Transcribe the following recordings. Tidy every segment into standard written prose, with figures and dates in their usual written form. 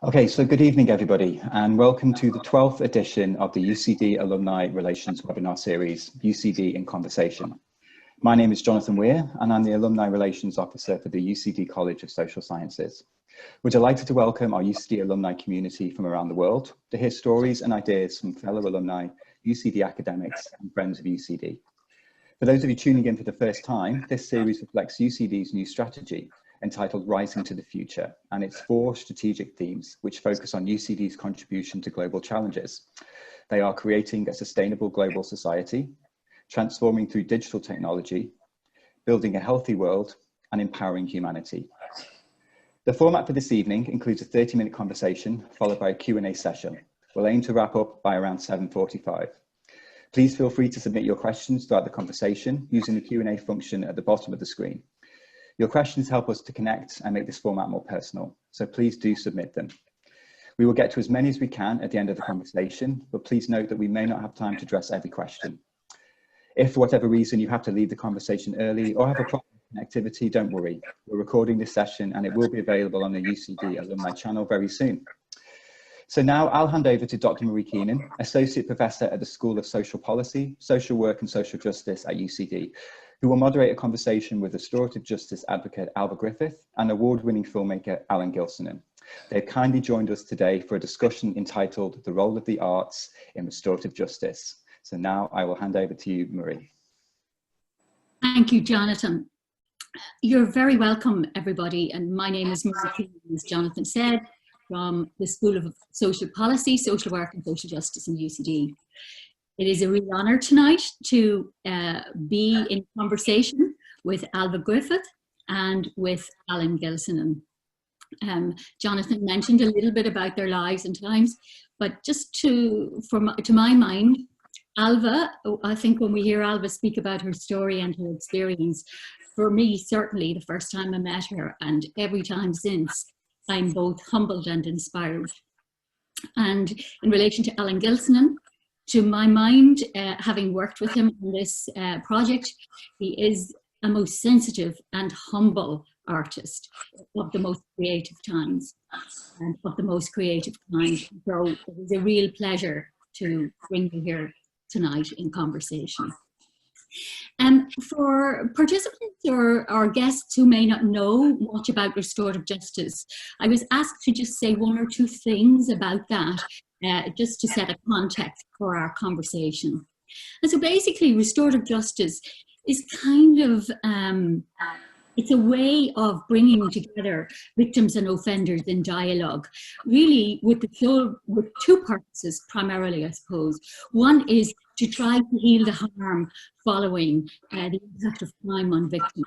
Okay, so good evening, everybody, and welcome to the 12th edition of the UCD Alumni Relations webinar series, UCD in Conversation. My name is Jonathan Weir, and I'm the Alumni Relations Officer for the UCD College of Social Sciences. We're delighted to welcome our UCD alumni community from around the world to hear stories and ideas from fellow alumni, UCD academics, and friends of UCD. For those of you tuning in for the first time, this series reflects UCD's new strategy entitled Rising to the Future, and its 4 strategic themes which focus on UCD's contribution to global challenges. They are creating a sustainable global society, transforming through digital technology, building a healthy world, and empowering humanity. The format for this evening includes a 30-minute conversation followed by a Q&A session. We'll aim to wrap up by around 7:45. Please feel free to submit your questions throughout the conversation using the Q&A function at the bottom of the screen. Your questions help us to connect and make this format more personal, so please do submit them. We will get to as many as we can at the end of the conversation, but please note that we may not have time to address every question. If for whatever reason you have to leave the conversation early or have a problem with connectivity, don't worry. We're recording this session and it will be available on the UCD alumni channel very soon. So now I'll hand over to Dr. Marie Keenan, Associate Professor at the School of Social Policy, Social Work and Social Justice at UCD, who will moderate a conversation with restorative justice advocate Ailbhe Griffith and award-winning filmmaker Alan Gilsenan. They've kindly joined us today for a discussion entitled The Role of the Arts in Restorative Justice. So now I will hand over to you, Marie. Thank you, Jonathan. You're very welcome, everybody. And my name is Marie Keenan, as Jonathan said, from the School of Social Policy, Social Work and Social Justice in UCD. It is a real honour tonight to be in conversation with Ailbhe Griffith and with Alan Gilsenan. Jonathan mentioned a little bit about their lives and times, but just to my mind, Alva, I think when we hear Alva speak about her story and her experience, for me, certainly the first time I met her and every time since, I'm both humbled and inspired. And in relation to Alan Gilsenan, to my mind, having worked with him on this project, he is a most sensitive and humble artist of the most creative times and of the most creative kind. So it is a real pleasure to bring you here tonight in conversation. For participants or guests who may not know much about restorative justice, I was asked to just say 1 or 2 things about that, just to set a context for our conversation. And so basically, restorative justice is kind of, it's a way of bringing together victims and offenders in dialogue, really with 2 purposes primarily, I suppose. One is to try to heal the harm following the impact of crime on victims.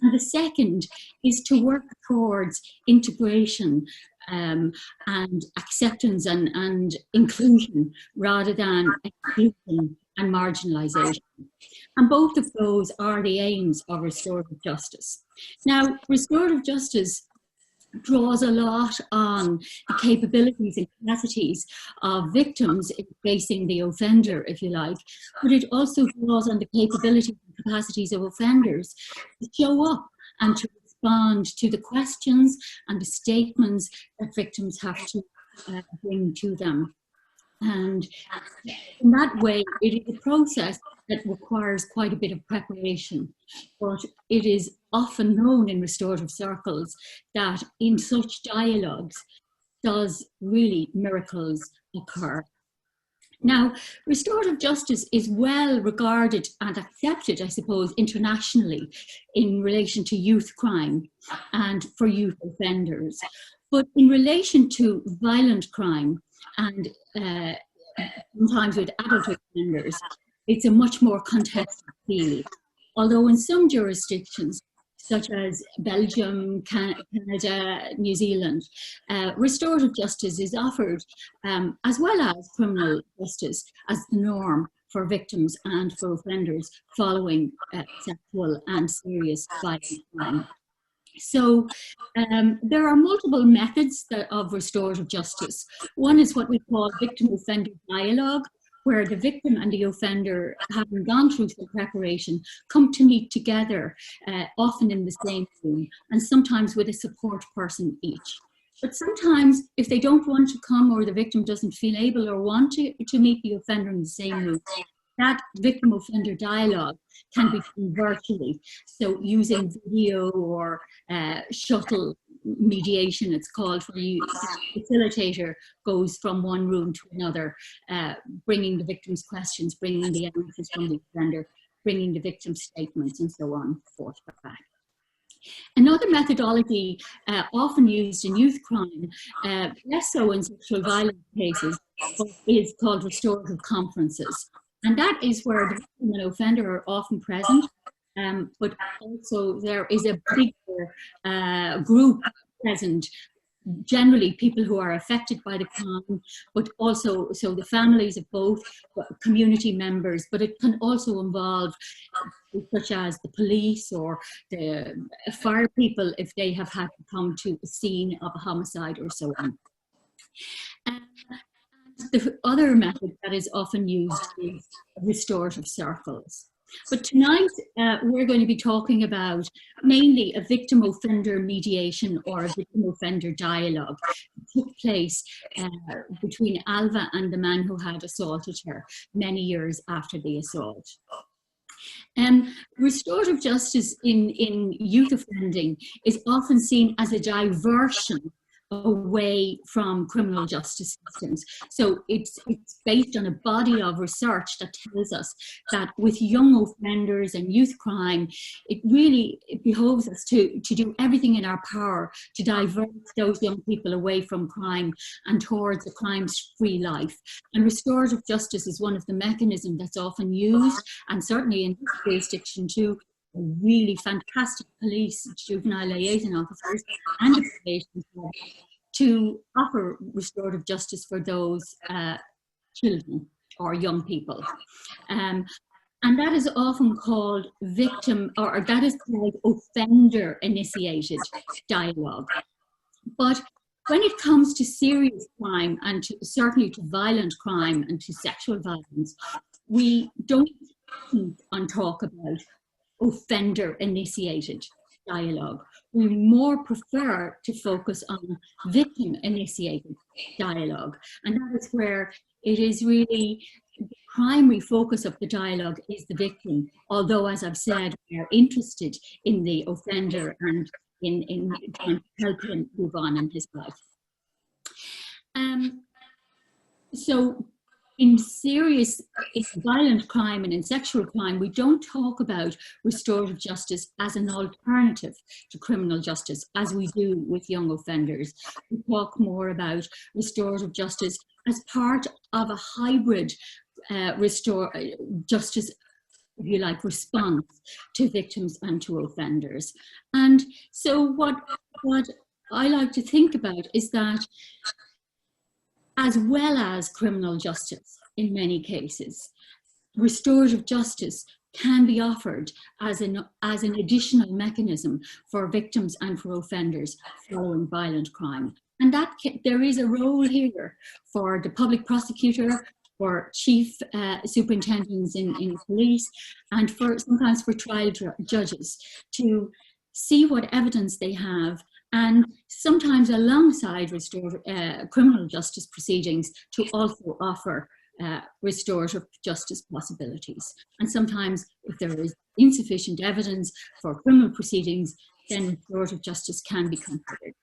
And the second is to work towards integration and acceptance and inclusion rather than exclusion and marginalisation. And both of those are the aims of restorative justice. Now, restorative justice draws a lot on the capabilities and capacities of victims in facing the offender, if you like, but it also draws on the capabilities and capacities of offenders to show up and to respond to the questions and the statements that victims have to bring to them. And in that way, it is a process that requires quite a bit of preparation, but it is often known in restorative circles that in such dialogues does really miracles occur. Now, restorative justice is well regarded and accepted, I suppose, internationally in relation to youth crime and for youth offenders. But in relation to violent crime and sometimes with adult offenders, it's a much more contested field. Although in some jurisdictions, such as Belgium, Canada, New Zealand, restorative justice is offered as well as criminal justice as the norm for victims and for offenders following sexual and serious violent crime. So there are multiple methods of restorative justice. One is what we call victim-offender dialogue, where the victim and the offender, having gone through some preparation, come to meet together, often in the same room, and sometimes with a support person each. But sometimes if they don't want to come, or the victim doesn't feel able or want to meet the offender in the same room, that victim-offender dialogue can be done virtually. So using video or shuttle mediation, it's called, where the facilitator goes from one room to another, bringing the victim's questions, bringing the answers from the offender, bringing the victim's statements, and so on, forth back. Another methodology often used in youth crime, less so in sexual violence cases, is called restorative conferences. And that is where the victim and offender are often present, but also there is a bigger group present, generally people who are affected by the crime, but also so the families of both, community members, but it can also involve such as the police or the fire people if they have had to come to a scene of a homicide or so on. The other method that is often used is restorative circles. But tonight we're going to be talking about mainly a victim-offender mediation or a victim-offender dialogue that took place between Alva and the man who had assaulted her many years after the assault. Restorative justice in youth offending is often seen as a diversion away from criminal justice systems. So it's based on a body of research that tells us that with young offenders and youth crime, it behoves us to do everything in our power to divert those young people away from crime and towards a crime-free life. And restorative justice is one of the mechanisms that's often used, and certainly in this jurisdiction too, really fantastic police, juvenile liaison officers, and the probation to offer restorative justice for those children or young people. And that is often called that is called offender-initiated dialogue. But when it comes to serious crime, and certainly to violent crime and to sexual violence, we don't talk about offender-initiated dialogue. We more prefer to focus on victim-initiated dialogue. And that is where it is really the primary focus of the dialogue is the victim, although, as I've said, we are interested in the offender and in trying to help him move on in his life. So in violent crime and in sexual crime, we don't talk about restorative justice as an alternative to criminal justice, as we do with young offenders. We talk more about restorative justice as part of a hybrid justice, if you like, response to victims and to offenders. And so what I like to think about is that, as well as criminal justice in many cases, restorative justice can be offered as an additional mechanism for victims and for offenders following violent crime. And there is a role here for the public prosecutor, for chief superintendents in police, and sometimes for trial judges to see what evidence they have, and sometimes alongside criminal justice proceedings to also offer restorative justice possibilities. And sometimes if there is insufficient evidence for criminal proceedings, then restorative justice can be considered.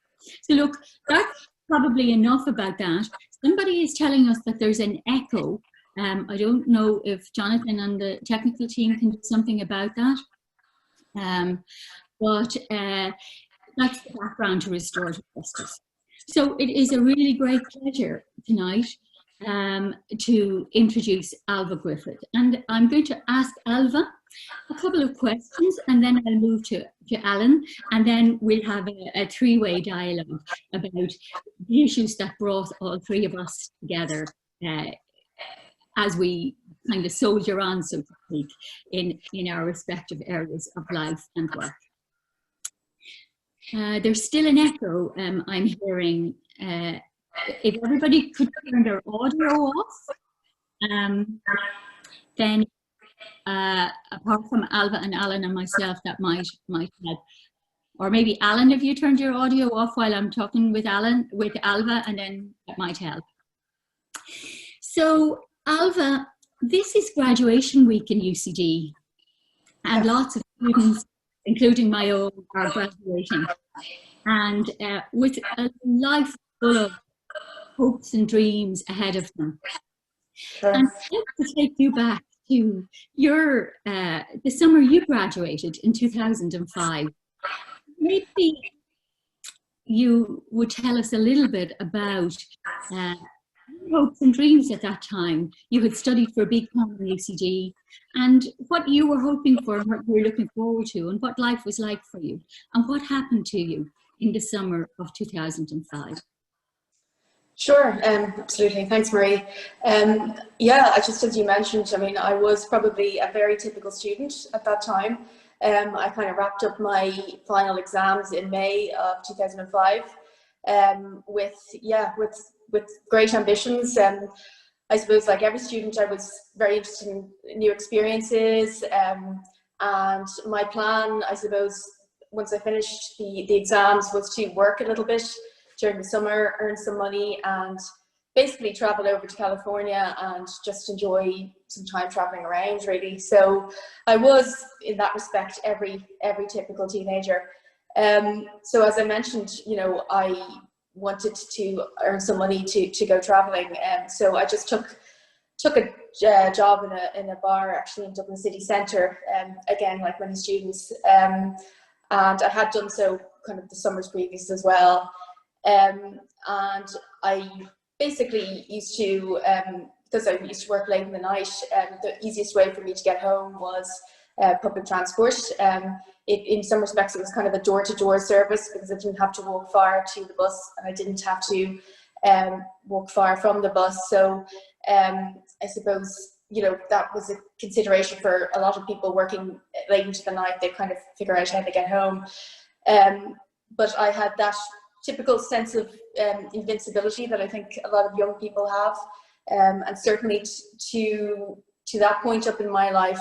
So look, that's probably enough about that. Somebody is telling us that there's an echo. I don't know if Jonathan and the technical team can do something about that. But that's the background to restorative justice. So it is a really great pleasure tonight to introduce Ailbhe Griffith. And I'm going to ask Alva a couple of questions, and then I'll move to Alan, and then we'll have a three-way dialogue about the issues that brought all three of us together as we kind of soldier on, so to speak, in our respective areas of life and work. There's still an echo I'm hearing. If everybody could turn their audio off, then apart from Alva and Alan and myself, that might help. Or maybe Alan, if you turned your audio off while I'm talking with Alva, and then that might help. So, Alva, this is graduation week in UCD, and lots of students, including my own, are graduating. And with a life full of hopes and dreams ahead of them. Sure. And I'd like to take you back to your the summer you graduated in 2005. Maybe you would tell us a little bit about hopes and dreams at that time. You had studied for a BCom in UCD, and what you were hoping for, and what you were looking forward to, and what life was like for you, and what happened to you in the summer of 2005. Sure, absolutely. Thanks, Marie. Yeah, just as you mentioned, I mean, I was probably a very typical student at that time. I kind of wrapped up my final exams in May of 2005 with great ambitions. I suppose, like every student, I was very interested in new experiences. And my plan, I suppose, once I finished the exams, was to work a little bit during the summer, earn some money, and basically travel over to California and just enjoy some time traveling around, really. So I was, in that respect, every typical teenager. So as I mentioned, you know, I wanted to earn some money to go traveling, so I just took a job in a bar, actually, in Dublin city centre, again, like many students, and I had done so kind of the summers previous as well. And I basically used to, because I used to work late in the night, the easiest way for me to get home was public transport. In some respects, it was kind of a door-to-door service, because I didn't have to walk far to the bus, and I didn't have to walk far from the bus. So I suppose, you know, that was a consideration for a lot of people working late into the night. They kind of figure out how to get home. But I had that typical sense of invincibility that I think a lot of young people have, and certainly to that point up in my life,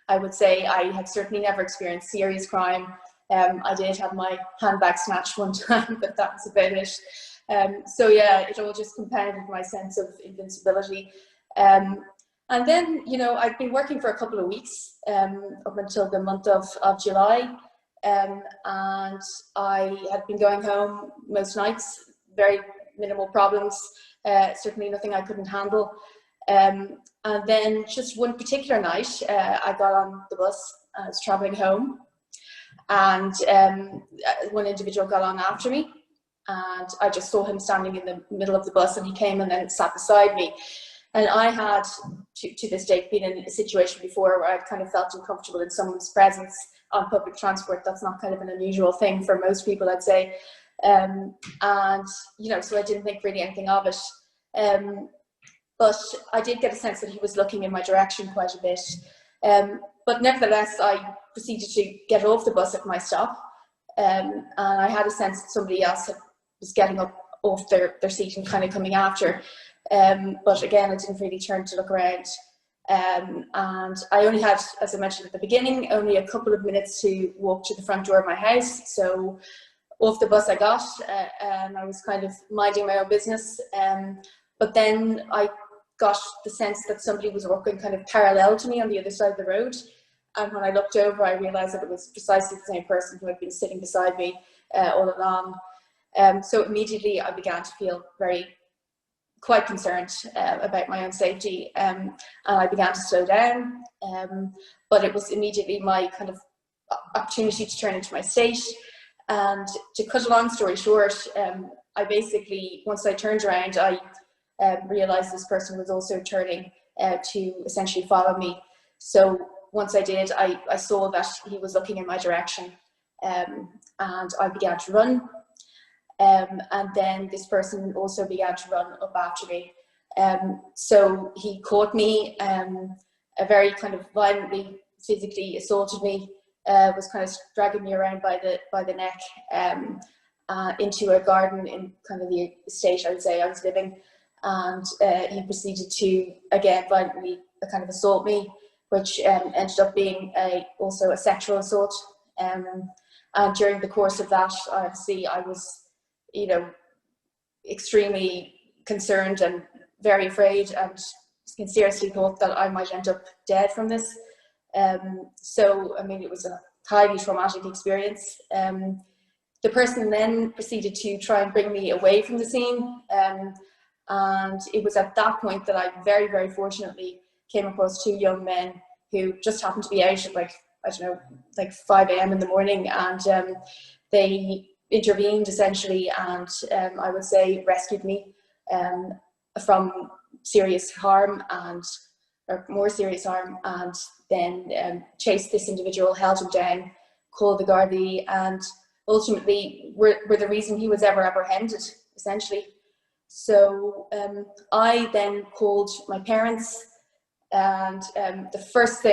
I would say I had certainly never experienced serious crime. I did have my handbag snatched one time, but that was about it. So yeah, it all just compounded my sense of invincibility. And then, you know, I've been working for a couple of weeks, up until the month of July. And I had been going home most nights, very minimal problems, certainly nothing I couldn't handle. And then just one particular night, I got on the bus, I was traveling home, and one individual got on after me, and I just saw him standing in the middle of the bus, and he came and then sat beside me. And I had, to this date, been in a situation before where I'd kind of felt uncomfortable in someone's presence on public transport. That's not kind of an unusual thing for most people, I'd say. And, you know, so I didn't think really anything of it. But I did get a sense that he was looking in my direction quite a bit. But nevertheless, I proceeded to get off the bus at my stop. And I had a sense that somebody else was getting up off their seat and kind of coming after. But again, I didn't really turn to look around. And I only had, as I mentioned at the beginning, only a couple of minutes to walk to the front door of my house. So off the bus I got, and I was kind of minding my own business. But then I got the sense that somebody was walking kind of parallel to me on the other side of the road. And when I looked over, I realized that it was precisely the same person who had been sitting beside me all along. So immediately I began to feel quite concerned about my own safety, and I began to slow down, but it was immediately my kind of opportunity to turn into my state. And to cut a long story short, I basically, once I turned around, I realized this person was also turning to essentially follow me. So once I did, I saw that he was looking in my direction, and I began to run. And then this person also began to run up after me. So he caught me, very kind of violently, physically assaulted me, was kind of dragging me around by the neck, into a garden in kind of the estate, I would say, I was living. And he proceeded to, again, violently kind of assault me, which ended up being also a sexual assault. And And during the course of that, obviously I was, you know, extremely concerned and very afraid, and seriously thought that I might end up dead from this. So, I mean, it was a highly traumatic experience. The person then proceeded to try and bring me away from the scene. And it was at that point that I very, very fortunately came across two young men who just happened to be out at, like, I don't know, like 5 a.m. in the morning. And they intervened essentially, and I would say rescued me from serious harm, or more serious harm, and then chased this individual, held him down, called the Gardaí, and ultimately were the reason he was ever apprehended, essentially. So I then called my parents, and the first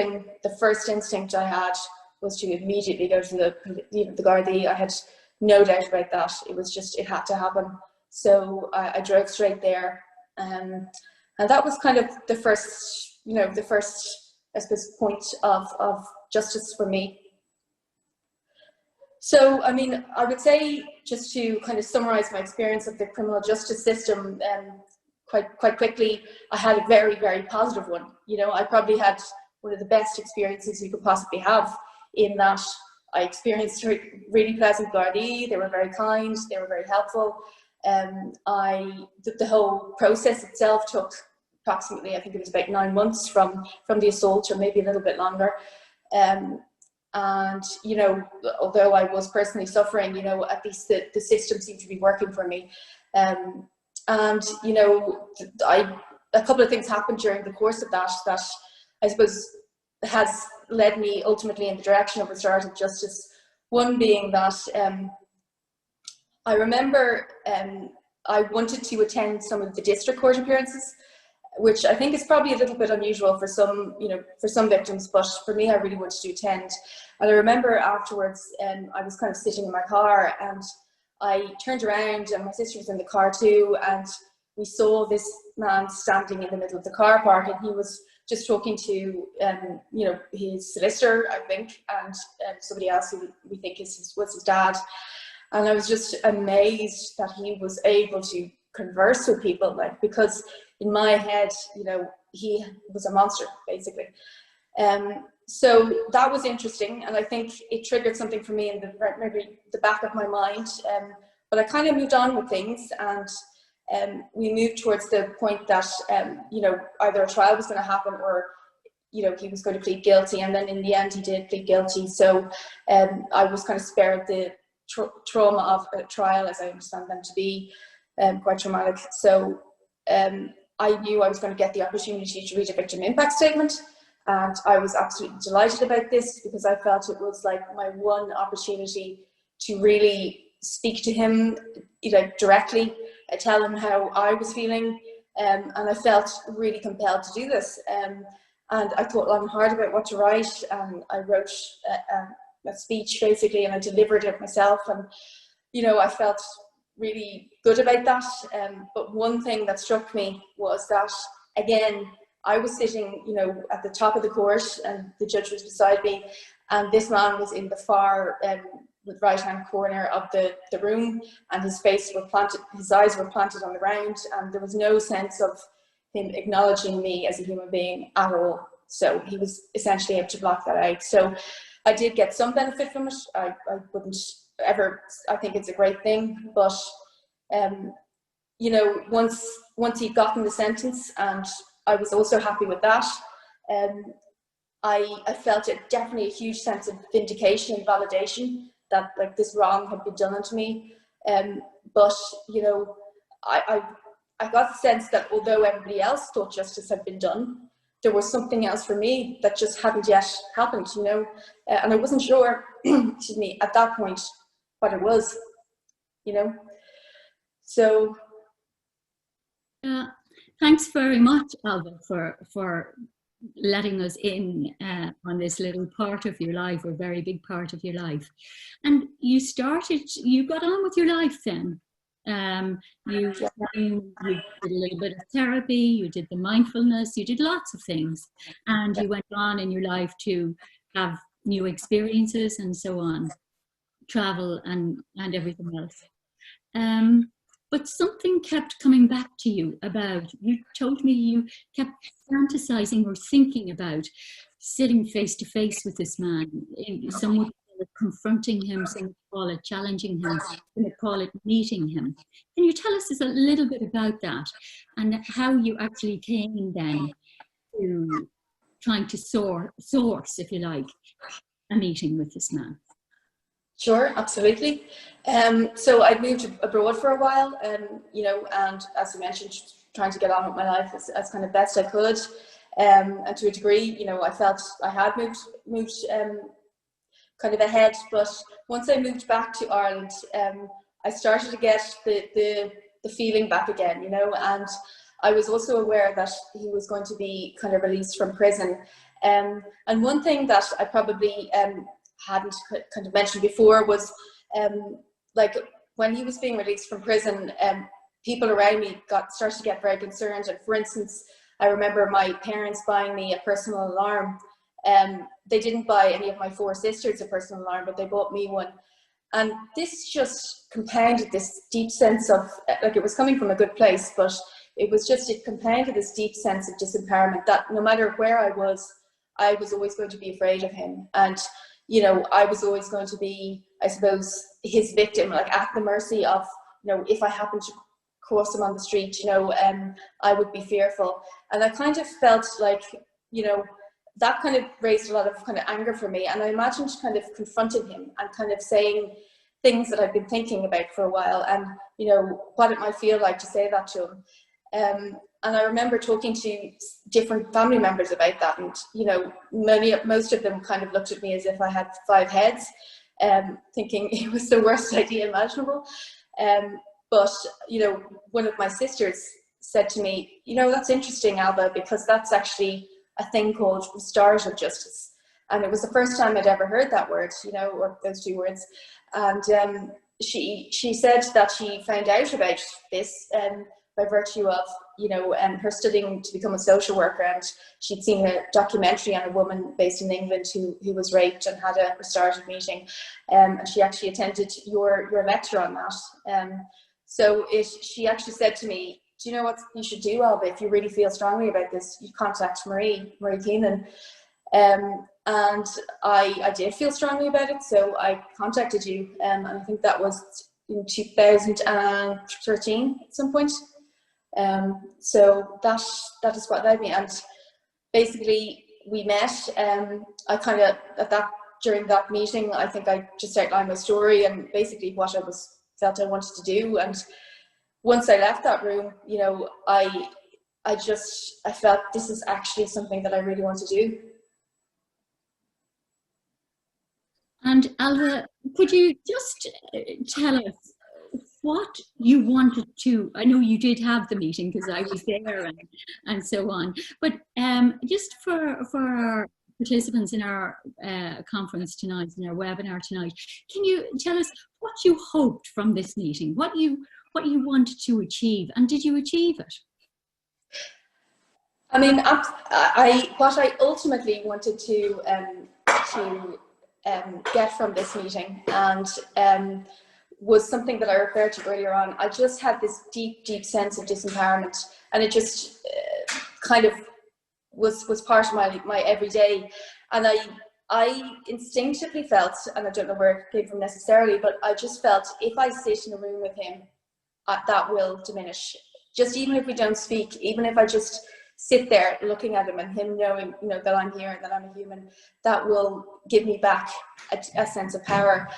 instinct I had was to immediately go to the Gardaí. I had no doubt about that. It was just, it had to happen. So I drove straight there, and that was kind of the first, you know, I suppose, point of justice for me. So, I mean, I would say, just to kind of summarize my experience of the criminal justice system, quite quickly, I had a very, very positive one. You know, I probably had one of the best experiences you could possibly have, in that I experienced really pleasant Gardaí. They were very kind, they were very helpful. The whole process itself took approximately, I think it was about 9 months from the assault, or maybe a little bit longer. And, you know, although I was personally suffering, you know, at least the system seemed to be working for me. And, you know, a couple of things happened during the course of that I suppose has led me ultimately in the direction of restorative justice. One being that I remember I wanted to attend some of the district court appearances, which I think is probably a little bit unusual for some, you know, for some victims, but for me, I really wanted to attend. And I remember afterwards, I was kind of sitting in my car, and I turned around, and my sister was in the car too, and we saw this man standing in the middle of the car park, and he was just talking to, you know, his solicitor, I think, and somebody else who we think was his dad. And I was just amazed that he was able to converse with people, like, because in my head, you know, he was a monster, basically. So that was interesting, and I think it triggered something for me in maybe the back of my mind. But I kind of moved on with things, and we moved towards the point that, you know, either a trial was going to happen, or, you know, he was going to plead guilty. And then in the end, he did plead guilty. So I was kind of spared the trauma of a trial, as I understand them to be, quite traumatic. So I knew I was going to get the opportunity to read a victim impact statement, and I was absolutely delighted about this, because I felt it was like my one opportunity to really speak to him, you know, directly, tell him how I was feeling, and I felt really compelled to do this. And I thought long and hard about what to write, and I wrote a speech, basically, and I delivered it myself, and, you know, I felt really good about that. But one thing that struck me was that, again, I was sitting, you know, at the top of the court, and the judge was beside me, and this man was in the far right-hand corner of the room, and his eyes were planted on the ground, and there was no sense of him acknowledging me as a human being at all. So he was essentially able to block that out. So I did get some benefit from it. I wouldn't ever, I think it's a great thing, but you know, once he'd gotten the sentence, and I was also happy with that, I felt definitely a huge sense of vindication and validation that, like, this wrong had been done unto me. But, you know, I got the sense that although everybody else thought justice had been done, there was something else for me that just hadn't yet happened, you know, and I wasn't sure, excuse me, at that point what it was, you know. So thanks very much, Alva, for letting us in on this little part of your life, or very big part of your life. And you got on with your life then. You did a little bit of therapy, you did the mindfulness, you did lots of things, and you went on in your life to have new experiences and so on. travel and everything else. But something kept coming back to you about, you told me you kept fantasizing or thinking about sitting face to face with this man. Some would call it confronting him, some would call it challenging him, some would call it meeting him. Can you tell us a little bit about that and how you actually came then to trying to source, if you like, a meeting with this man? Sure, absolutely. So I moved abroad for a while, you know, and as you mentioned, trying to get on with my life as kind of best I could. And to a degree, you know, I felt I had moved kind of ahead. But once I moved back to Ireland, I started to get the feeling back again, you know, and I was also aware that he was going to be kind of released from prison. And one thing that I probably hadn't kind of mentioned before was like when he was being released from prison, people around me started to get very concerned. And for instance, I remember my parents buying me a personal alarm. They didn't buy any of my 4 sisters a personal alarm, but they bought me one. And this just compounded this deep sense of, like, it was coming from a good place, but it compounded this deep sense of disempowerment, that no matter where I was always going to be afraid of him. And, you know, I was always going to be, I suppose, his victim, like at the mercy of, you know, if I happened to cross him on the street, you know, I would be fearful. And I kind of felt like, you know, that kind of raised a lot of kind of anger for me. And I imagined kind of confronting him and kind of saying things that I've been thinking about for a while, and, you know, what it might feel like to say that to him. And I remember talking to different family members about that, and, you know, most of them kind of looked at me as if I had 5 heads, thinking it was the worst idea imaginable. But, you know, one of my sisters said to me, you know, that's interesting, Alva, because that's actually a thing called restorative justice. And it was the first time I'd ever heard that word, you know, or those 2 words. And she said that she found out about this by virtue of, you know, her studying to become a social worker, and she'd seen a documentary on a woman based in England who was raped and had a restorative meeting, and she actually attended your lecture on that. So she actually said to me, do you know what you should do, Ailbhe, if you really feel strongly about this? You contact Marie Keenan. And I did feel strongly about it, so I contacted you, and I think that was in 2013 at some point. So that is what led me, and basically we met. I kind of during that meeting, I think I just outlined my story and basically what I felt I wanted to do. And once I left that room, you know, I felt this is actually something that I really want to do. And Alva, could you just tell us what you wanted to, I know you did have the meeting because I was there and so on, but just for our participants in our conference tonight, in our webinar tonight, can you tell us what you hoped from this meeting, what you wanted to achieve, and did you achieve it? I mean, what I ultimately wanted to get from this meeting, and was something that I referred to earlier on. I just had this deep sense of disempowerment, and it just kind of was part of my everyday. And I instinctively felt, and I don't know where it came from necessarily, but I just felt if I sit in a room with him, that will diminish. Just even if we don't speak, even if I just sit there looking at him and him knowing, you know, that I'm here and that I'm a human, that will give me back a sense of power.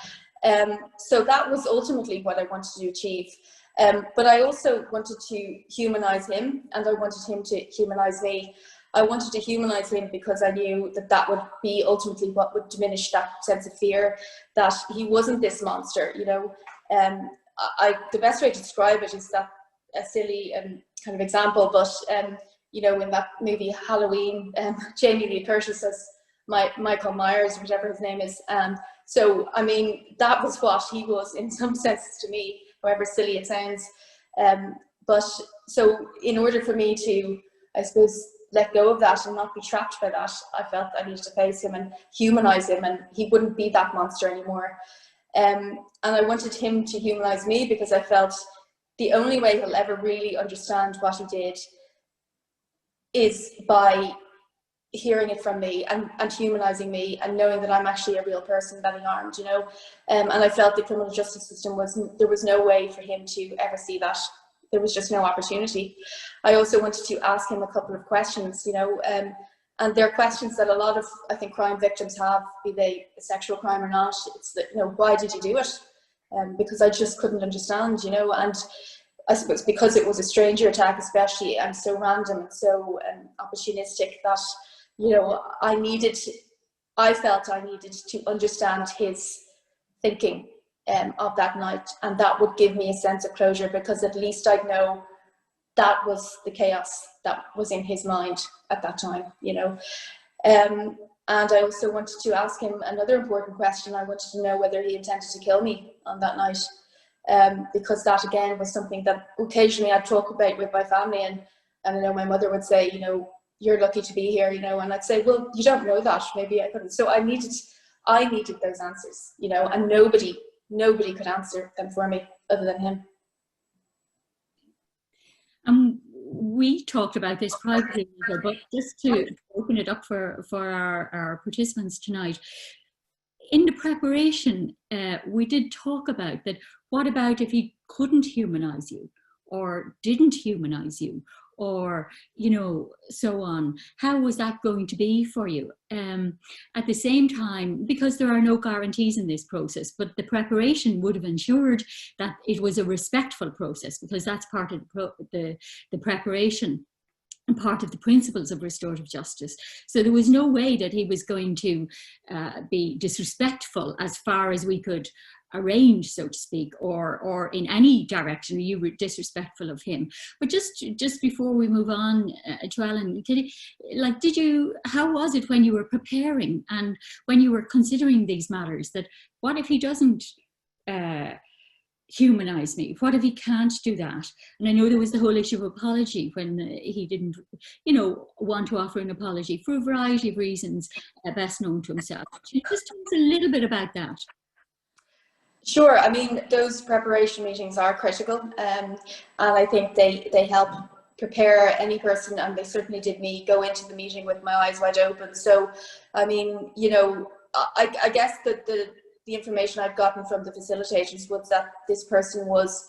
So that was ultimately what I wanted to achieve. But I also wanted to humanize him, and I wanted him to humanize me. I wanted to humanize him because I knew that would be ultimately what would diminish that sense of fear, that he wasn't this monster, you know. The best way to describe it is that a silly kind of example, but you know, in that movie Halloween, Jamie Lee Curtis as Michael Myers, whatever his name is. So, I mean, that was what he was in some senses to me, however silly it sounds. But so in order for me to, I suppose, let go of that and not be trapped by that, I felt I needed to face him and humanize him, and he wouldn't be that monster anymore. And I wanted him to humanise me, because I felt the only way he'll ever really understand what he did is by hearing it from me and humanising me and knowing that I'm actually a real person that he harmed, you know. And I felt the criminal justice system there was no way for him to ever see that. There was just no opportunity. I also wanted to ask him a couple of questions, you know, and they're questions that a lot of, I think, crime victims have, be they a sexual crime or not. It's that, you know, why did you do it? Because I just couldn't understand, you know. And I suppose because it was a stranger attack, especially, and so random and so opportunistic, that, you know, I felt I needed to understand his thinking of that night, and that would give me a sense of closure, because at least I'd know that was the chaos that was in his mind at that time, you know. And I also wanted to ask him another important question. I wanted to know whether he intended to kill me on that night, because that again was something that occasionally I'd talk about with my family, and I know my mother would say, you know, you're lucky to be here, you know, and I'd say, well, you don't know that, maybe I couldn't. So I needed those answers, you know, and nobody could answer them for me other than him. We talked about this privately, but just to open it up for our participants tonight, in the preparation, we did talk about that. What about if he couldn't humanise you, or didn't humanise you, or, you know, so on? How was that going to be for you? At the same time, because there are no guarantees in this process, but the preparation would have ensured that it was a respectful process, because that's part of the preparation and part of the principles of restorative justice. So there was no way that he was going to be disrespectful as far as we could arrange, so to speak, or in any direction you were disrespectful of him. But just before we move on to Alan, how was it when you were preparing and when you were considering these matters, that what if he doesn't humanise me? What if he can't do that? And I know there was the whole issue of apology, when he didn't, you know, want to offer an apology for a variety of reasons best known to himself. Can you just tell us a little bit about that? Sure. I mean, those preparation meetings are critical, and I think they help prepare any person, and they certainly did me, go into the meeting with my eyes wide open. So, I mean, you know, I guess that the information I'd gotten from the facilitators was that this person was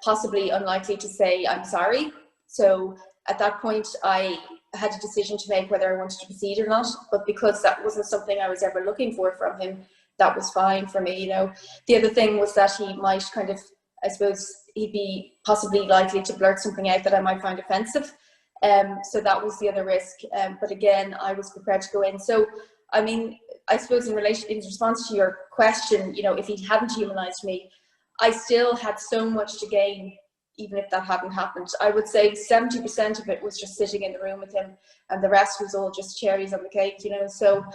possibly unlikely to say, I'm sorry. So at that point, I had a decision to make whether I wanted to proceed or not. But because that wasn't something I was ever looking for from him, that was fine for me, you know. The other thing was that he might kind of, I suppose, he'd be possibly likely to blurt something out that I might find offensive. So that was the other risk. But again, I was prepared to go in. So, I mean, I suppose in response to your question, you know, if he hadn't humanised me, I still had so much to gain, even if that hadn't happened. I would say 70% of it was just sitting in the room with him, and the rest was all just cherries on the cake, you know. So,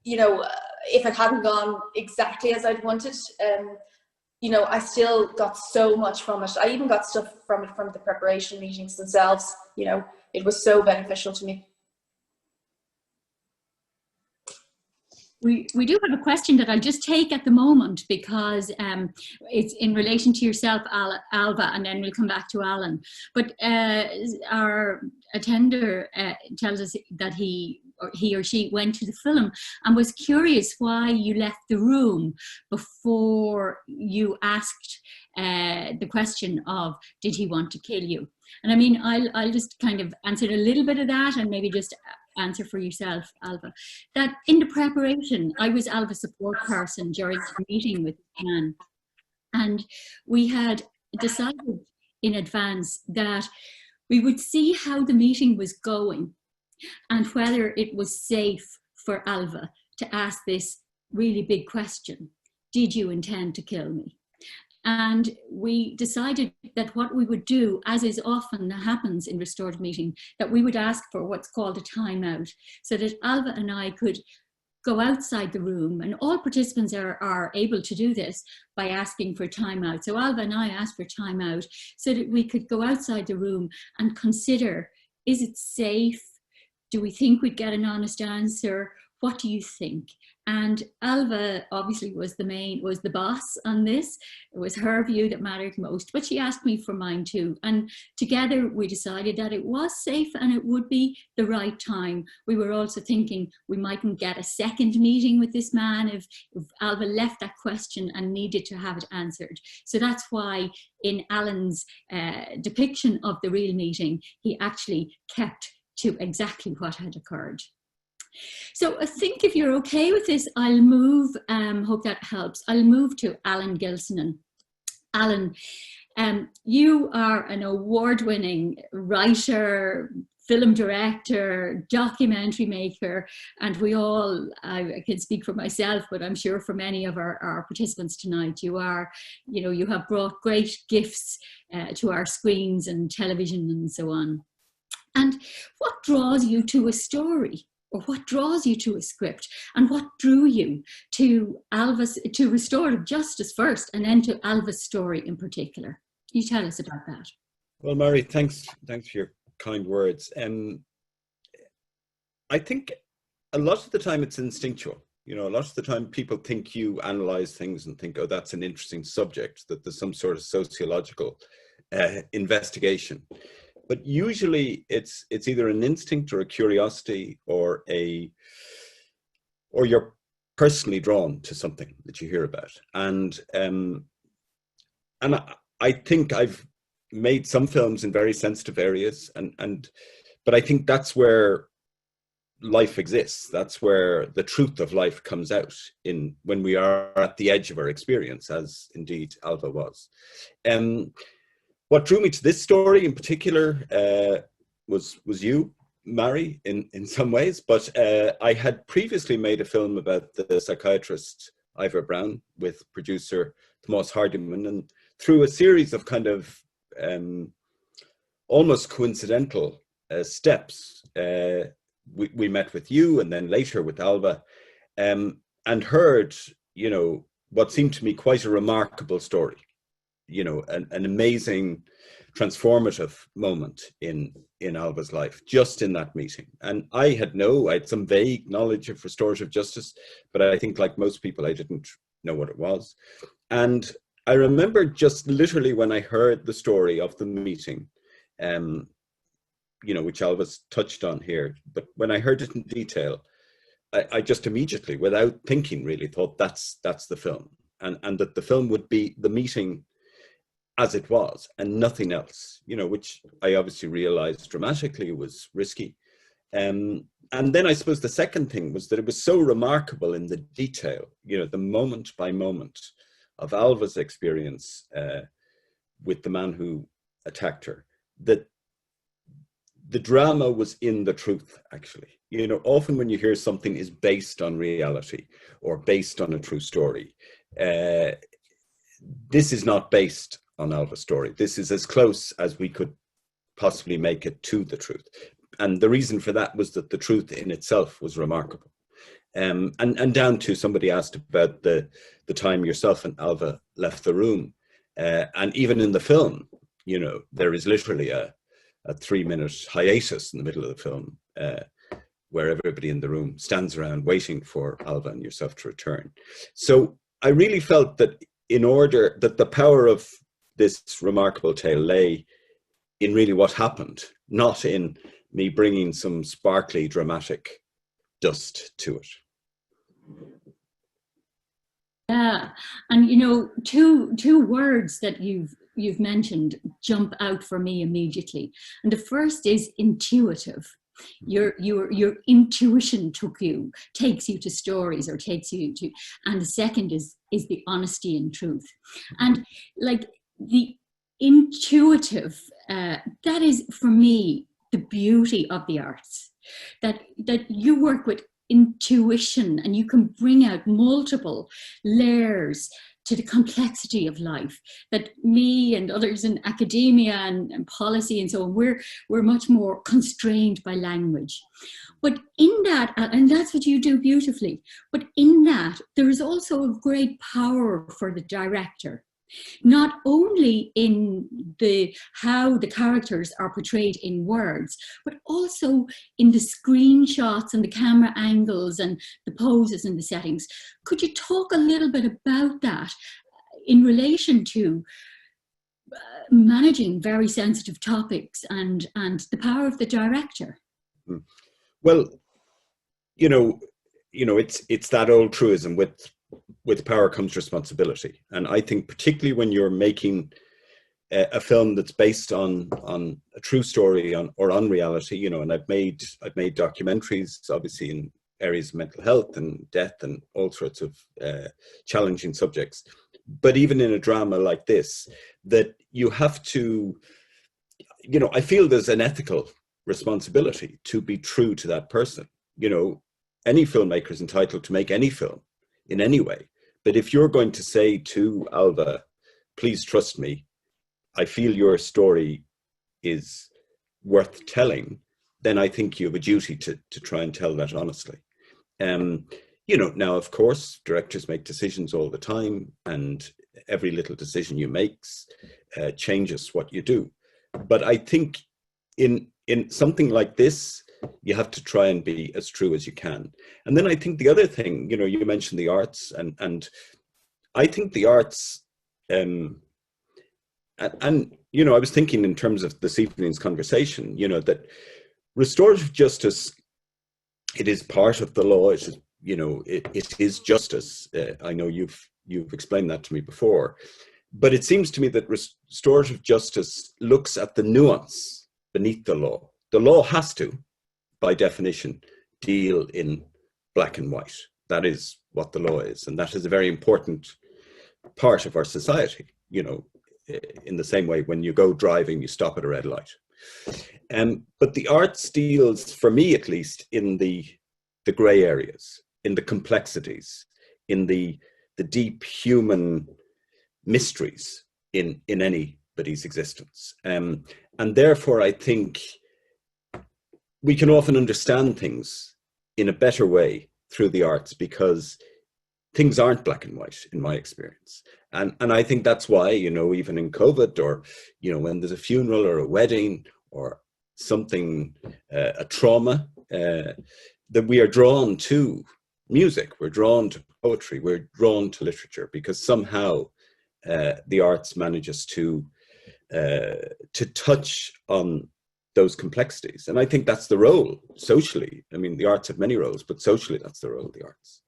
you know, if it hadn't gone exactly as I'd wanted, you know, I still got so much from it. I even got stuff from it from the preparation meetings themselves. You know, it was so beneficial to me. We do have a question that I'll just take at the moment, because it's in relation to yourself, Alva, and then we'll come back to Alan. But our attender tells us that he or she went to the film and was curious why you left the room before you asked the question of, did he want to kill you? And I mean, I'll just kind of answer a little bit of that, and maybe just answer for yourself, Alva. That in the preparation, I was Alva's support person during the meeting with Anne, and we had decided in advance that we would see how the meeting was going and whether it was safe for Alva to ask this really big question: did you intend to kill me? And we decided that what we would do, as is often happens in restorative meeting, that we would ask for what's called a timeout, so that Alva and I could go outside the room, and all participants are able to do this by asking for timeout. So Alva and I asked for timeout so that we could go outside the room and consider, is it safe? Do we think we'd get an honest answer? What do you think? And Alva obviously was the boss on this. It was her view that mattered most, but she asked me for mine too. And together we decided that it was safe and it would be the right time. We were also thinking we mightn't get a second meeting with this man if Alva left that question and needed to have it answered. So that's why in Alan's depiction of the real meeting, he actually kept to exactly what had occurred. So I think if you're okay with this, I'll move, hope that helps. I'll move to Alan Gilsenan. Alan, you are an award-winning writer, film director, documentary maker, and we all, I can speak for myself, but I'm sure for many of our participants tonight, you have brought great gifts to our screens and television and so on. And what draws you to a story? Or what draws you to a script, and what drew you to restorative justice first, and then to Alva's story in particular? Can you tell us about that? Well, Marie, thanks for your kind words. I think a lot of the time it's instinctual. A lot of the time people think you analyze things and think, oh, that's an interesting subject, that there's some sort of sociological investigation. But usually it's either an instinct or a curiosity or you're personally drawn to something that you hear about. And I think I've made some films in very sensitive areas, but I think that's where life exists. That's where the truth of life comes out when we are at the edge of our experience, as indeed Alva was. What drew me to this story in particular was you, Marie, in some ways, but I had previously made a film about the psychiatrist Ivor Brown with producer Thomas Hardiman, and through a series of kind of almost coincidental steps, we met with you and then later with Alva, and heard, what seemed to me quite a remarkable story. An amazing transformative moment in Alva's life, just in that meeting. And I had some vague knowledge of restorative justice, but I think like most people, I didn't know what it was. And I remember just literally when I heard the story of the meeting, which Alva's touched on here, but when I heard it in detail, I just immediately, without thinking really, thought that's the film. And that the film would be the meeting as it was and nothing else, which I obviously realized dramatically was risky. And then I suppose the second thing was that it was so remarkable in the detail, the moment by moment of Alva's experience with the man who attacked her, that the drama was in the truth, actually. Often when you hear something is based on reality or based on a true story, this is not based on Alva's story. This is as close as we could possibly make it to the truth. And the reason for that was that the truth in itself was remarkable. And down to, somebody asked about the time yourself and Alva left the room. And even in the film, there is literally a 3-minute hiatus in the middle of the film where everybody in the room stands around waiting for Alva and yourself to return. So I really felt that that the power of this remarkable tale lay in really what happened, not in me bringing some sparkly, dramatic dust to it. Yeah, and two words that you've mentioned jump out for me immediately, and the first is intuitive. Your intuition takes you to stories, or takes you to, and the second is the honesty and truth, and like the intuitive, that is for me the beauty of the arts, that you work with intuition and you can bring out multiple layers to the complexity of life that me and others in academia and policy and so on, we're much more constrained by language. But in that, and that's what you do beautifully, but in that there is also a great power for the director not only in how the characters are portrayed in words, but also in the screenshots and the camera angles and the poses and the settings. Could you talk a little bit about that in relation to managing very sensitive topics and the power of the director? Well, it's that old truism, with power comes responsibility. And I think particularly when you're making a film that's based on a true story or on reality, and I've made documentaries, obviously, in areas of mental health and death and all sorts of challenging subjects. But even in a drama like this, that you have to, I feel there's an ethical responsibility to be true to that person. Any filmmaker is entitled to make any film in any way. But if you're going to say to Alva, please trust me, I feel your story is worth telling, then I think you have a duty to try and tell that honestly. Now, of course, directors make decisions all the time, and every little decision you make changes what you do. But I think in something like this, you have to try and be as true as you can. And then I think the other thing, you mentioned the arts, and I think the arts, I was thinking in terms of this evening's conversation, that restorative justice, it is part of the law. It is justice. I know you've explained that to me before, but it seems to me that restorative justice looks at the nuance beneath the law. The law has to, by definition, deal in black and white. That is what the law is. And that is a very important part of our society. In the same way, when you go driving, you stop at a red light. But the arts deals, for me at least, in the gray areas, in the complexities, in the deep human mysteries in anybody's existence. And therefore, I think we can often understand things in a better way through the arts, because things aren't black and white in my experience. And I think that's why, even in COVID, or, when there's a funeral or a wedding or something, a trauma, that we are drawn to music, we're drawn to poetry, we're drawn to literature, because somehow the arts manages to touch on those complexities. And I think that's the role socially. I mean, the arts have many roles, but socially, that's the role of the arts.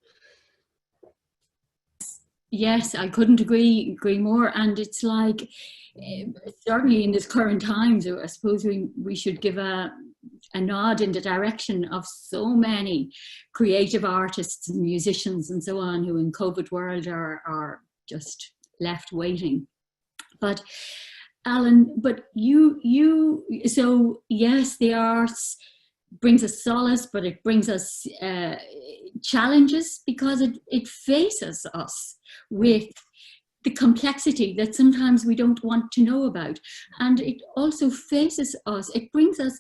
Yes, I couldn't agree more. And it's like, certainly in this current times, I suppose we should give a nod in the direction of so many creative artists and musicians and so on, who in COVID world are just left waiting. But Alan, so yes, the arts brings us solace, but it brings us challenges, because it faces us with the complexity that sometimes we don't want to know about. And it also faces us, it brings us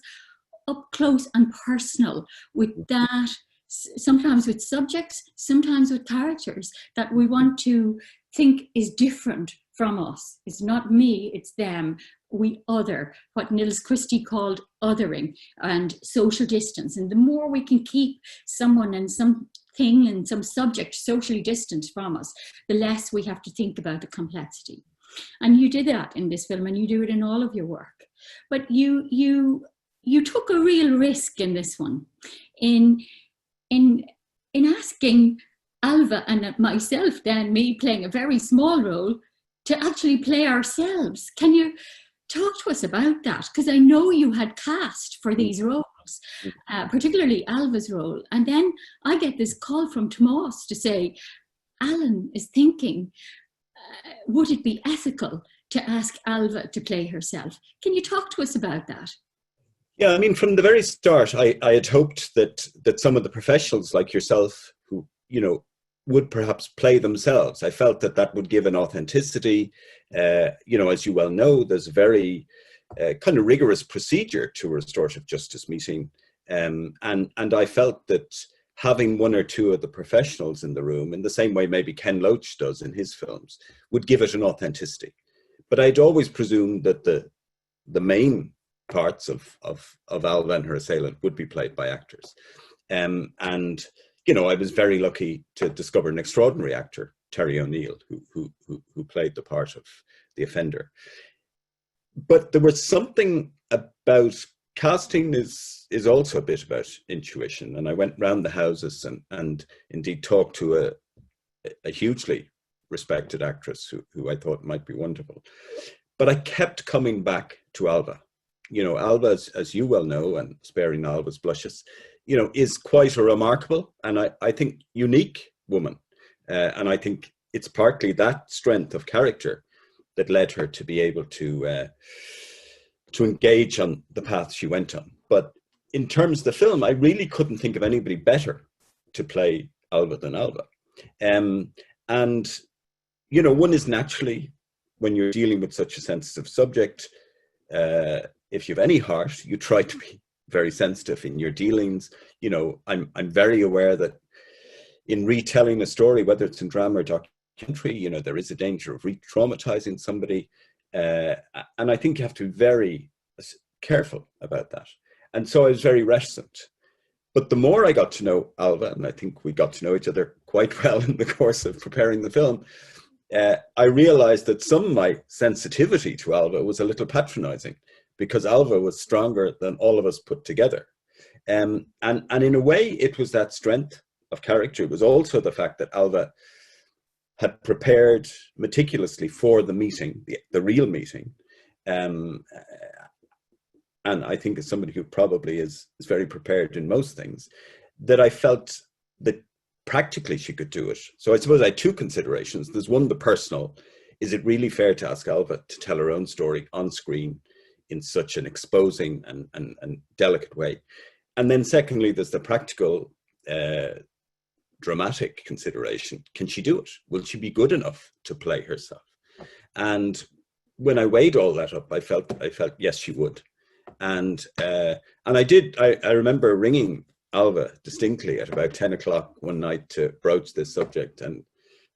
up close and personal with that, sometimes with subjects, sometimes with characters that we want to think is different from us. It's not me, it's them. We other, what Nils Christie called othering, and social distance. And the more we can keep someone and something and some subject socially distant from us, the less we have to think about the complexity. And you did that in this film, and you do it in all of your work. But you took a real risk in this one, in asking Alva and myself, then me playing a very small role, to actually play ourselves. Can you talk to us about that? Because I know you had cast for these roles, particularly Alva's role. And then I get this call from Tomas to say, Alan is thinking, would it be ethical to ask Alva to play herself? Can you talk to us about that? Yeah, I mean, from the very start, I had hoped that some of the professionals like yourself, who, would perhaps play themselves. I felt that would give an authenticity. As you well know, there's a very kind of rigorous procedure to a restorative justice meeting. And I felt that having one or two of the professionals in the room, in the same way maybe Ken Loach does in his films, would give it an authenticity. But I'd always presumed that the main parts of Alva and her assailant would be played by actors. And, you know, I was very lucky to discover an extraordinary actor, Terry O'Neill, who played the part of the offender. But there was something about casting is also a bit about intuition. And I went round the houses and indeed talked to a hugely respected actress who I thought might be wonderful. But I kept coming back to Alva. You know, Alva, as you well know, and sparing Alva's blushes, you know, is quite a remarkable and I think unique woman. And I think it's partly that strength of character that led her to be able to engage on the path she went on. But in terms of the film, I really couldn't think of anybody better to play Alva than Alva. And, you know, one is naturally, when you're dealing with such a sensitive subject, if you have any heart, you try to be very sensitive in your dealings. You know, I'm very aware that in retelling a story, whether it's in drama or documentary, you know, there is a danger of re-traumatizing somebody. And I think you have to be very careful about that. And so I was very reticent. But the more I got to know Alva, and I think we got to know each other quite well in the course of preparing the film, I realized that some of my sensitivity to Alva was a little patronizing, because Alva was stronger than all of us put together. And in a way, it was that strength of character. It was also the fact that Alva had prepared meticulously for the meeting, the real meeting. And I think as somebody who probably is very prepared in most things, that I felt that practically she could do it. So I suppose I had two considerations. There's one, the personal. Is it really fair to ask Alva to tell her own story on screen in such an exposing and delicate way? And then secondly, there's the practical dramatic consideration. Can she do it? Will she be good enough to play herself? And when I weighed all that up, I felt yes, she would. And I did. I remember ringing Alva distinctly at about 10 o'clock one night to broach this subject, and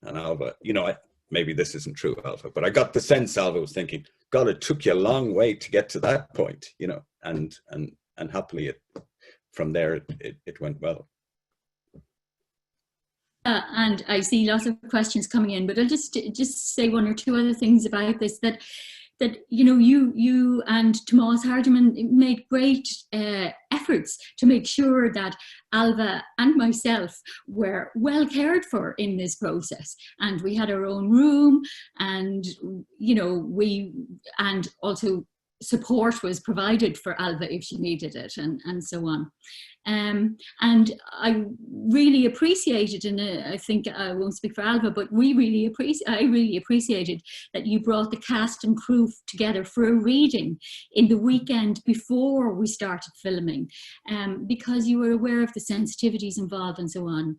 Alva, you know, maybe this isn't true, Alva, but I got the sense Alva was thinking, God, it took you a long way to get to that point, you know, and happily from there it went well. And I see lots of questions coming in, but I'll just say one or two other things about this, that you know, you and Tomas Hardiman made great efforts to make sure that Alva and myself were well cared for in this process, and we had our own room, and you know, and also support was provided for Alva if she needed it, and so on. And I really appreciated, and I think I won't speak for Alva, but I really appreciated that you brought the cast and crew together for a reading in the weekend before we started filming, because you were aware of the sensitivities involved and so on.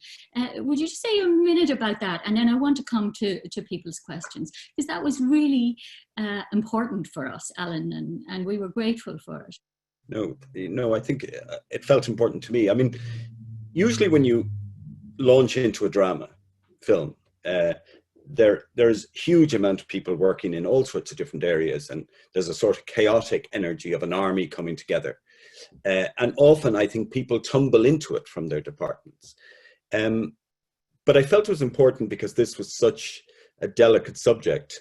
Would you just say a minute about that? And then I want to come to people's questions, because that was really important for us, Alan, and we were grateful for it. No, I think it felt important to me. I mean, usually when you launch into a drama film, there's huge amount of people working in all sorts of different areas, and there's a sort of chaotic energy of an army coming together. And often I think people tumble into it from their departments. But I felt it was important because this was such a delicate subject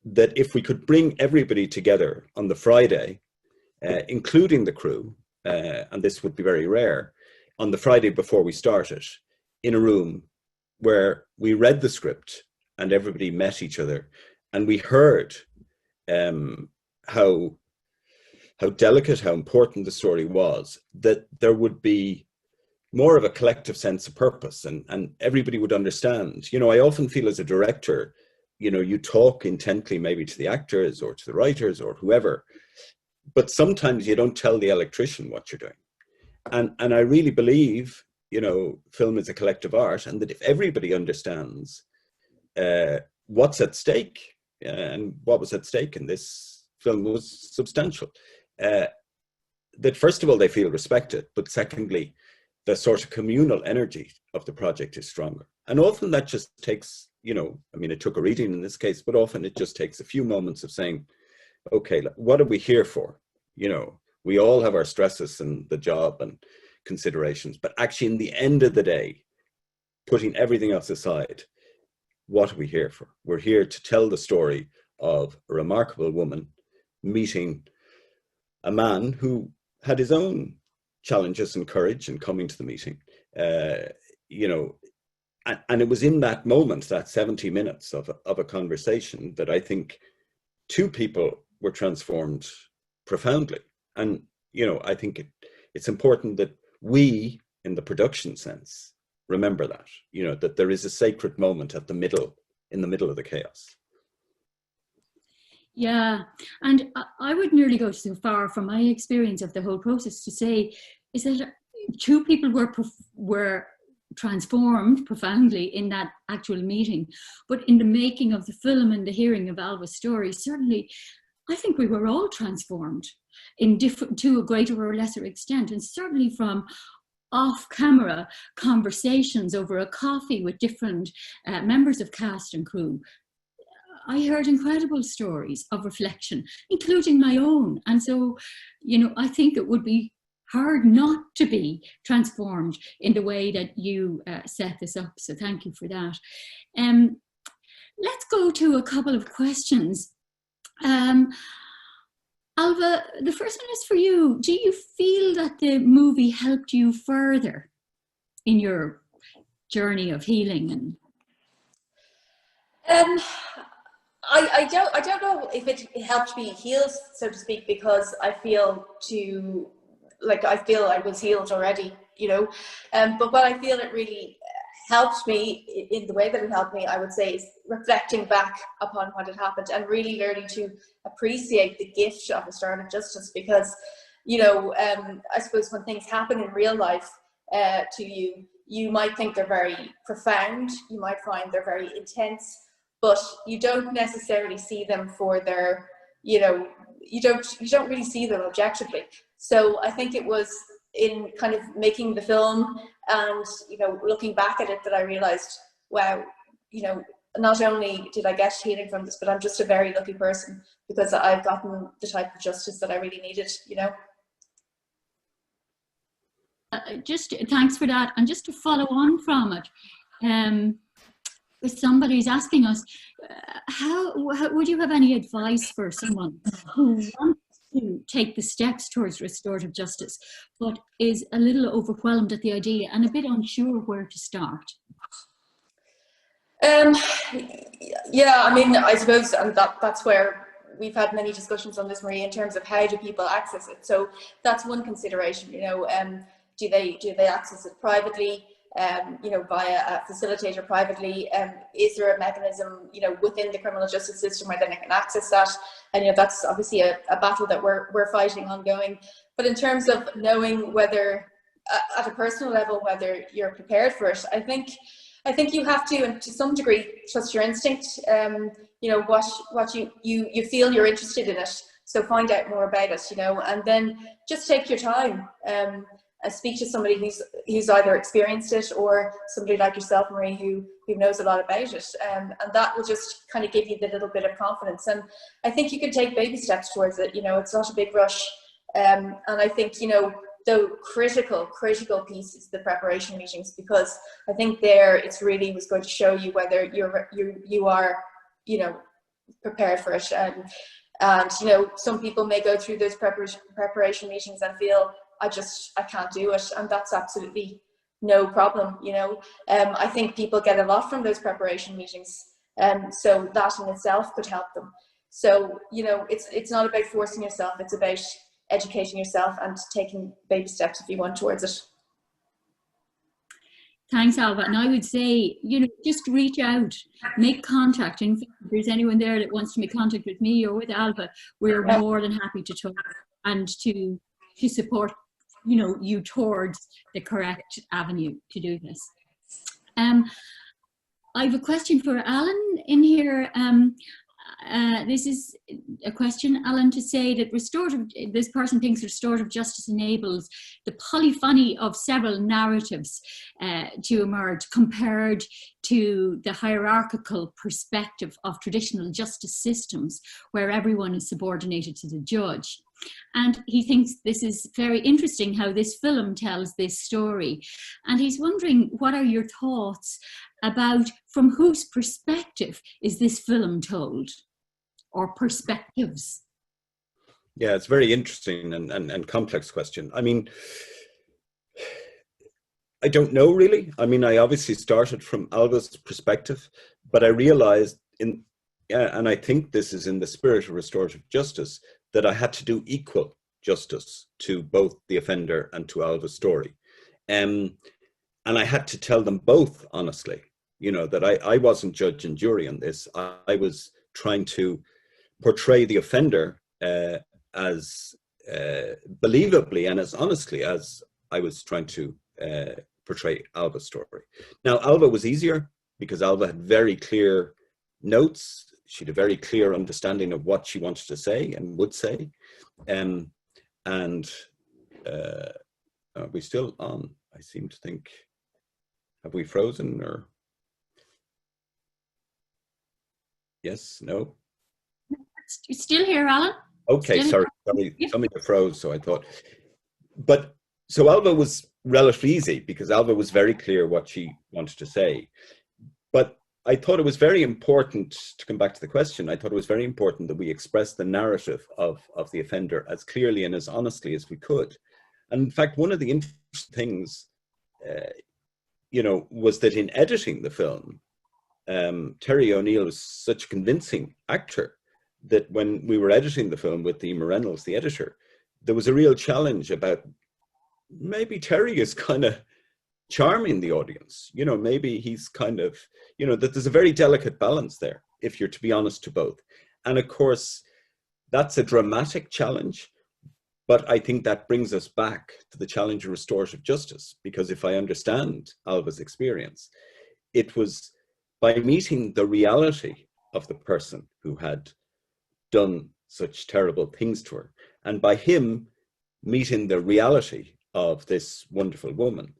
that if we could bring everybody together on the Friday, including the crew, and this would be very rare, on the Friday before we started, in a room where we read the script and everybody met each other, and we heard how delicate, how important the story was, that there would be more of a collective sense of purpose, and everybody would understand. You know, I often feel as a director, you know, you talk intently maybe to the actors or to the writers or whoever, but sometimes you don't tell the electrician what you're doing. And I really believe, you know, film is a collective art, and that if everybody understands what's at stake, and what was at stake in this film was substantial, that first of all, they feel respected, but secondly, the sort of communal energy of the project is stronger. And often that just takes, you know, I mean, it took a reading in this case, but often it just takes a few moments of saying, okay, what are we here for? You know, we all have our stresses and the job and considerations, but actually in the end of the day, putting everything else aside, what are we here for? We're here to tell the story of a remarkable woman meeting a man who had his own challenges and courage in coming to the meeting, you know, and it was in that moment, that 70 minutes of a conversation, that I think two people were transformed profoundly. And, you know, I think it's important that we, in the production sense, remember that, you know, that there is a sacred moment in the middle of the chaos. Yeah, and I would nearly go so far from my experience of the whole process to say is that two people were transformed profoundly in that actual meeting, but in the making of the film and the hearing of Alva's story, certainly I think we were all transformed to a greater or lesser extent, and certainly from off-camera conversations over a coffee with different members of cast and crew. I heard incredible stories of reflection, including my own. And so, you know, I think it would be hard not to be transformed in the way that you set this up. So thank you for that. Let's go to a couple of questions. Alva, the first one is for you. Do you feel that the movie helped you further in your journey of healing? And I don't know if it helped me heal, so to speak, because I feel I was healed already, you know. But what I feel it really helped me in the way that it helped me, I would say, is reflecting back upon what had happened and really learning to appreciate the gift of restorative justice. Because, you know, I suppose when things happen in real life to you, you might think they're very profound, you might find they're very intense, but you don't necessarily see them for their, you know, you don't really see them objectively. So I think it was in kind of making the film and, you know, looking back at it that I realized, wow, you know, not only did I get healing from this, but I'm just a very lucky person because I've gotten the type of justice that I really needed, you know. Just thanks for that. And just to follow on from it, if somebody's asking us, how would you have any advice for someone who wants to take the steps towards restorative justice, but is a little overwhelmed at the idea and a bit unsure where to start? Yeah, I mean, I suppose, and that's where we've had many discussions on this, Marie, in terms of how do people access it. So that's one consideration, you know. Do they access it privately? You know, via a facilitator privately? Is there a mechanism, you know, within the criminal justice system where then they can access that? And, you know, that's obviously a battle that we're fighting ongoing. But in terms of knowing whether, at a personal level, whether you're prepared for it, I think you have to, and to some degree, trust your instinct. You know, what you feel you're interested in it. So find out more about it, you know, and then just take your time. Speak to somebody who's either experienced it or somebody like yourself, Marie, who knows a lot about it, and that will just kind of give you the little bit of confidence. And I think you can take baby steps towards it. You know, it's not a big rush. And I think, you know, the critical piece is the preparation meetings, because I think there it's really was going to show you whether you are, you know, prepared for it. And you know, some people may go through those preparation meetings and feel, I can't do it, and that's absolutely no problem, you know. I think people get a lot from those preparation meetings, so that in itself could help them. So, you know, it's not about forcing yourself, it's about educating yourself and taking baby steps if you want towards it. Thanks, Alva. And I would say, you know, just reach out, make contact. And if there's anyone there that wants to make contact with me or with Alva, we're more than happy to talk and to support, you know, you towards the correct avenue to do this. I have a question for Alan in here. This is a question, Alan, to say that this person thinks restorative justice enables the polyphony of several narratives to emerge compared to the hierarchical perspective of traditional justice systems where everyone is subordinated to the judge. And he thinks this is very interesting how this film tells this story. And he's wondering, what are your thoughts about from whose perspective is this film told, or perspectives? Yeah, it's very interesting and complex question. I mean, I don't know really. I mean, I obviously started from Alva's perspective, but I realized and I think this is in the spirit of restorative justice, that I had to do equal justice to both the offender and to Alva's story. And I had to tell them both honestly, you know, that I wasn't judge and jury on this. I was trying to portray the offender as believably and as honestly as I was trying to portray Alva's story. Now, Alva was easier because Alva had very clear notes. She had a very clear understanding of what she wanted to say and would say. Are we still on? I seem to think, have we frozen or? Yes, no? You're still here, Alan? Okay, still sorry, something froze, so I thought. But, so Alva was relatively easy because Alva was very clear what she wanted to say. But I thought it was very important, to come back to the question, I thought it was very important that we express the narrative of the offender as clearly and as honestly as we could. And in fact, one of the interesting things, you know, was that in editing the film, Terry O'Neill was such a convincing actor that when we were editing the film with Emer Reynolds, the editor, there was a real challenge about maybe Terry is kind of charming the audience, you know, maybe he's kind of, you know, that there's a very delicate balance there, if you're to be honest to both. And of course, that's a dramatic challenge, but I think that brings us back to the challenge of restorative justice, because if I understand Alva's experience, it was by meeting the reality of the person who had done such terrible things to her, and by him meeting the reality of this wonderful woman,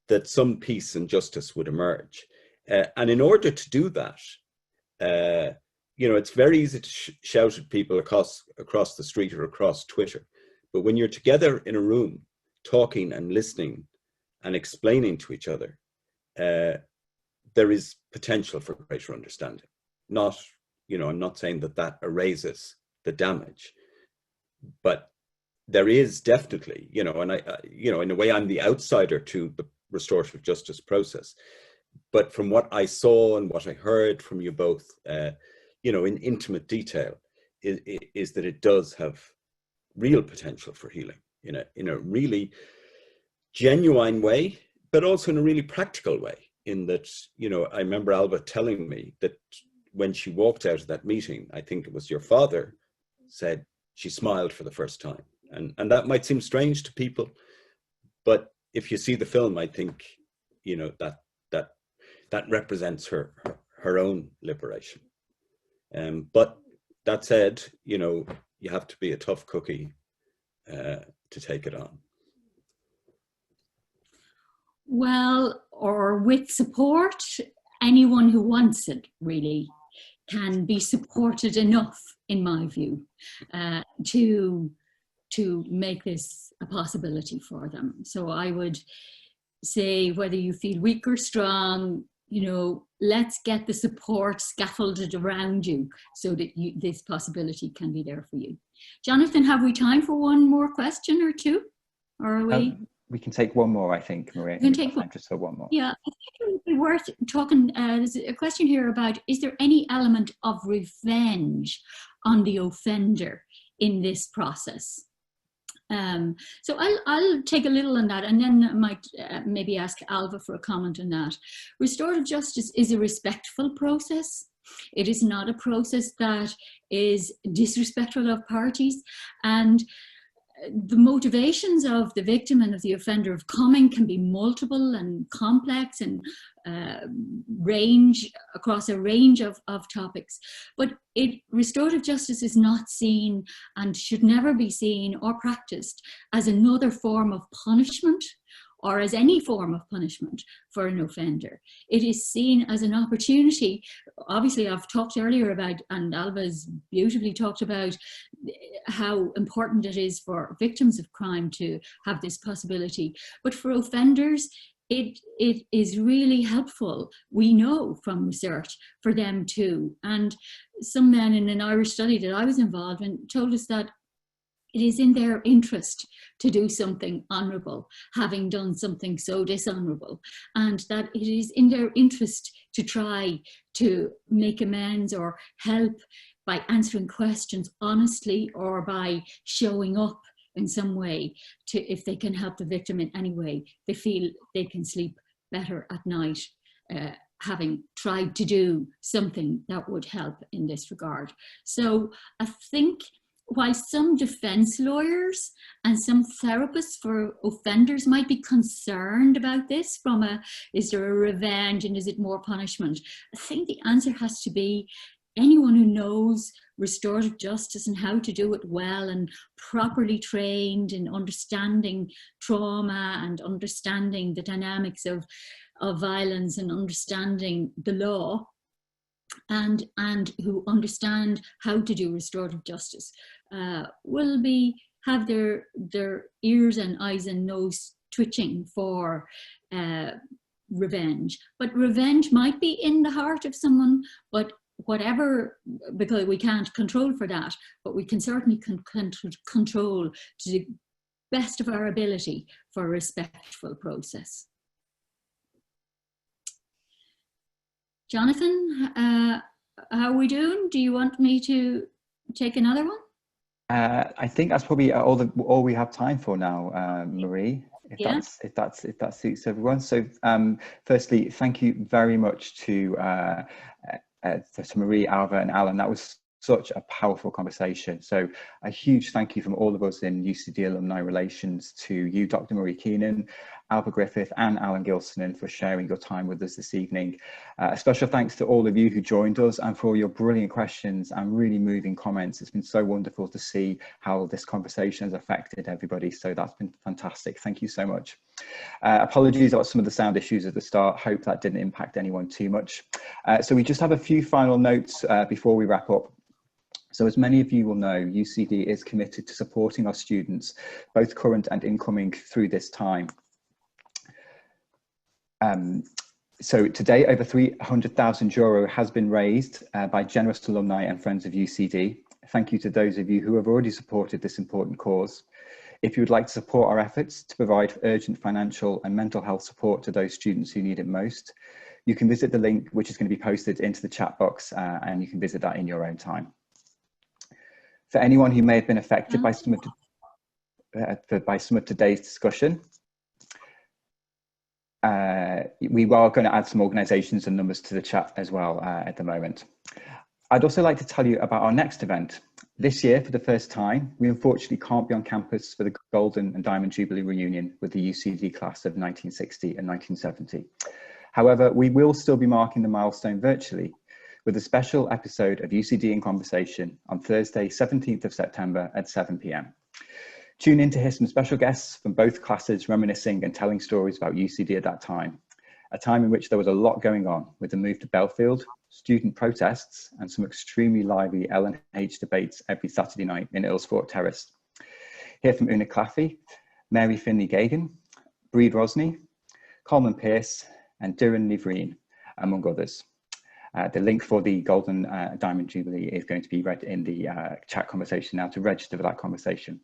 that some peace and justice would emerge. And in order to do that, you know, it's very easy to shout at people across the street or across Twitter. But when you're together in a room, talking and listening and explaining to each other, there is potential for greater understanding. Not, you know, I'm not saying that that erases the damage, but there is definitely, you know, and you know, in a way I'm the outsider to the restorative justice process. But from what I saw and what I heard from you both, you know, in intimate detail, is that it does have real potential for healing in a really genuine way, but also in a really practical way. In that, you know, I remember Alva telling me that when she walked out of that meeting, I think it was your father said she smiled for the first time. And that might seem strange to people, but if you see the film, I think, you know, that represents her own liberation. But that said, you know, you have to be a tough cookie to take it on. Well, or with support, anyone who wants it really can be supported enough, in my view, to make this a possibility for them. So I would say, whether you feel weak or strong, you know, let's get the support scaffolded around you so that this possibility can be there for you. Jonathan, have we time for one more question or two? Or are we? We can take one more, I think, Marie. We can take one. Just for one more. Yeah, I think it would be worth talking. There's a question here about, is there any element of revenge on the offender in this process? So I'll take a little on that, and then I might maybe ask Alva for a comment on that. Restorative justice is a respectful process. It is not a process that is disrespectful of parties. And the motivations of the victim and of the offender of coming can be multiple and complex and range across a range of topics. But restorative justice is not seen and should never be seen or practiced as another form of punishment or as any form of punishment for an offender. It is seen as an opportunity. Obviously, I've talked earlier about, and Alva's beautifully talked about, how important it is for victims of crime to have this possibility. But for offenders, it is really helpful, we know from research, for them too. And some men in an Irish study that I was involved in told us that it is in their interest to do something honourable, having done something so dishonourable, and that it is in their interest to try to make amends or help by answering questions honestly or by showing up in some way, to, if they can help the victim in any way, they feel they can sleep better at night, having tried to do something that would help in this regard. So I think, while some defense lawyers and some therapists for offenders might be concerned about this from is there a revenge and is it more punishment? I think the answer has to be anyone who knows restorative justice and how to do it well and properly trained in understanding trauma and understanding the dynamics of violence and understanding the law, and who understand how to do restorative justice will have their ears and eyes and nose twitching for revenge. But revenge might be in the heart of someone, but whatever, because we can't control for that, but we can certainly control to the best of our ability for a respectful process. Jonathan, how are we doing? Do you want me to take another one? I think that's probably all we have time for now, Marie. If that suits everyone. So, firstly, thank you very much to Marie, Alva, and Alan. That was such a powerful conversation. So, a huge thank you from all of us in UCD Alumni Relations to you, Dr. Marie Keenan, Ailbhe Griffith, and Alan Gilsenan for sharing your time with us this evening. A special thanks to all of you who joined us and for all your brilliant questions and really moving comments. It's been so wonderful to see how this conversation has affected everybody. So that's been fantastic. Thank you so much. Apologies about some of the sound issues at the start. Hope that didn't impact anyone too much. So we just have a few final notes before we wrap up. So as many of you will know, UCD is committed to supporting our students, both current and incoming, through this time. So today, over €300,000 has been raised by generous alumni and friends of UCD. Thank you to those of you who have already supported this important cause. If you would like to support our efforts to provide urgent financial and mental health support to those students who need it most, you can visit the link which is going to be posted into the chat box, and you can visit that in your own time. For anyone who may have been affected by some of today's discussion, we are going to add some organisations and numbers to the chat as well at the moment. I'd also like to tell you about our next event. This year, for the first time, we unfortunately can't be on campus for the Golden and Diamond Jubilee reunion with the UCD class of 1960 and 1970. However, we will still be marking the milestone virtually with a special episode of UCD in Conversation on Thursday, 17th of September at 7 p.m. Tune in to hear some special guests from both classes reminiscing and telling stories about UCD at that time, a time in which there was a lot going on with the move to Belfield, student protests, and some extremely lively L&H debates every Saturday night in Earlsfort Terrace. Hear from Una Claffey, Mary Finley-Gagan, Breed Rosny, Coleman Pearce, and Diran Nivreen, among others. The link for the Golden Diamond Jubilee is going to be read in the chat conversation now to register for that conversation.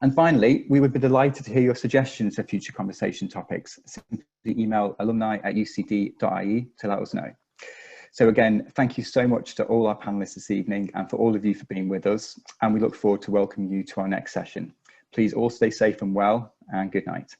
And finally, we would be delighted to hear your suggestions for future conversation topics. Simply email alumni@ucd.ie to let us know. So again, thank you so much to all our panelists this evening and for all of you for being with us. And we look forward to welcoming you to our next session. Please all stay safe and well, and good night.